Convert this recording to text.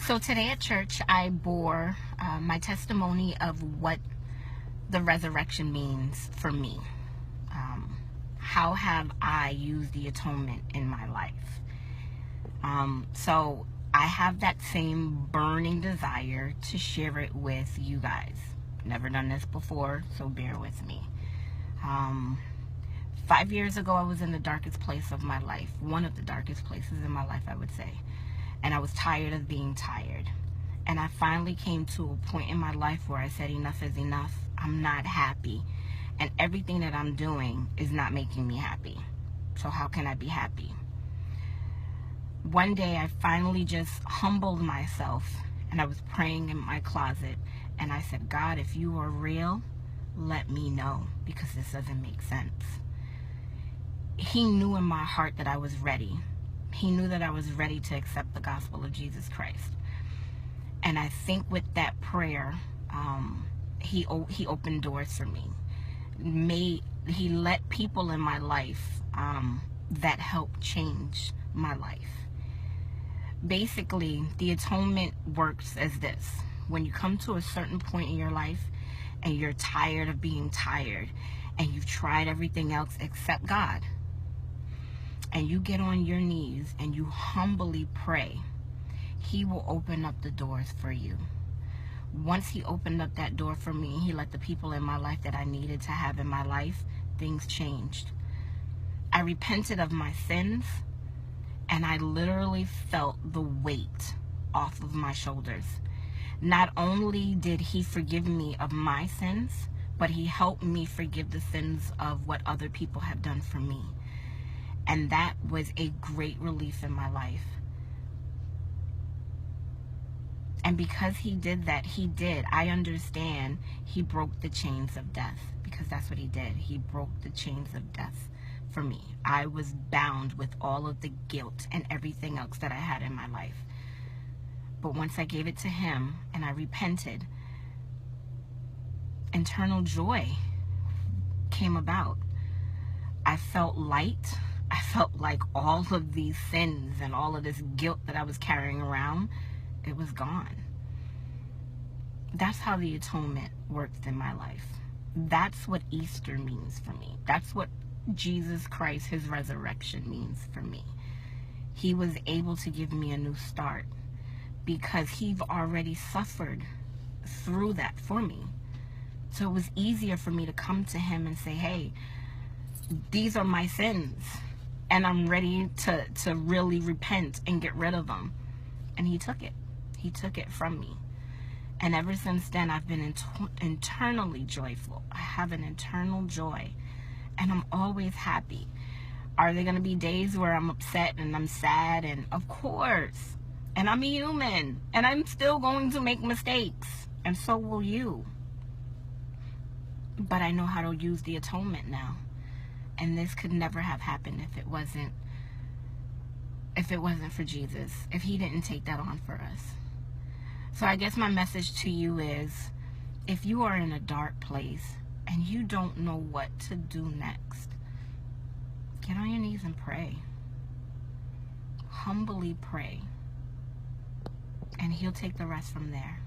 So today at church, I bore my testimony of what the resurrection means for me. How have I used the atonement in my life? So I have that same burning desire to share it with you guys. Never done this before, so bear with me. 5 years ago, I was in the darkest place of my life. One of the darkest places in my life, I would say. And I was tired of being tired. And I finally came to a point in my life where I said, enough is enough. I'm not happy. And everything that I'm doing is not making me happy. So how can I be happy? One day, I finally just humbled myself. And I was praying in my closet. And I said, God, if you are real, let me know. Because this doesn't make sense. He knew in my heart that I was ready. He knew that I was ready to accept the gospel of Jesus Christ. And I think with that prayer, he opened doors for me. He let people in my life that helped change my life. Basically, the atonement works as this. When you come to a certain point in your life and you're tired of being tired and you've tried everything else except God, and you get on your knees and you humbly pray, he will open up the doors for you. Once he opened up that door for me, he let the people in my life that I needed to have in my life, things changed. I repented of my sins, and I literally felt the weight off of my shoulders. Not only did he forgive me of my sins, but he helped me forgive the sins of what other people have done for me. And that was a great relief in my life. And because he did that, I understand, he broke the chains of death. Because that's what he did. He broke the chains of death for me. I was bound with all of the guilt and everything else that I had in my life. But once I gave it to him and I repented, internal joy came about. I felt light. I felt like all of these sins and all of this guilt that I was carrying around, it was gone. That's how the atonement works in my life. That's what Easter means for me. That's what Jesus Christ, his resurrection, means for me. He was able to give me a new start because he already suffered through that for me. So it was easier for me to come to him and say, hey, these are my sins, and I'm ready to really repent and get rid of them. And he took it. He took it from me. And ever since then, I've been internally joyful. I have an internal joy, and I'm always happy. Are there going to be days where I'm upset and I'm sad? And of course. And I'm a human, and I'm still going to make mistakes, and so will you. But I know how to use the atonement now. And this could never have happened if it wasn't for Jesus, if he didn't take that on for us. So I guess my message to you is, if you are in a dark place and you don't know what to do next, get on your knees and pray. Humbly pray. And he'll take the rest from there.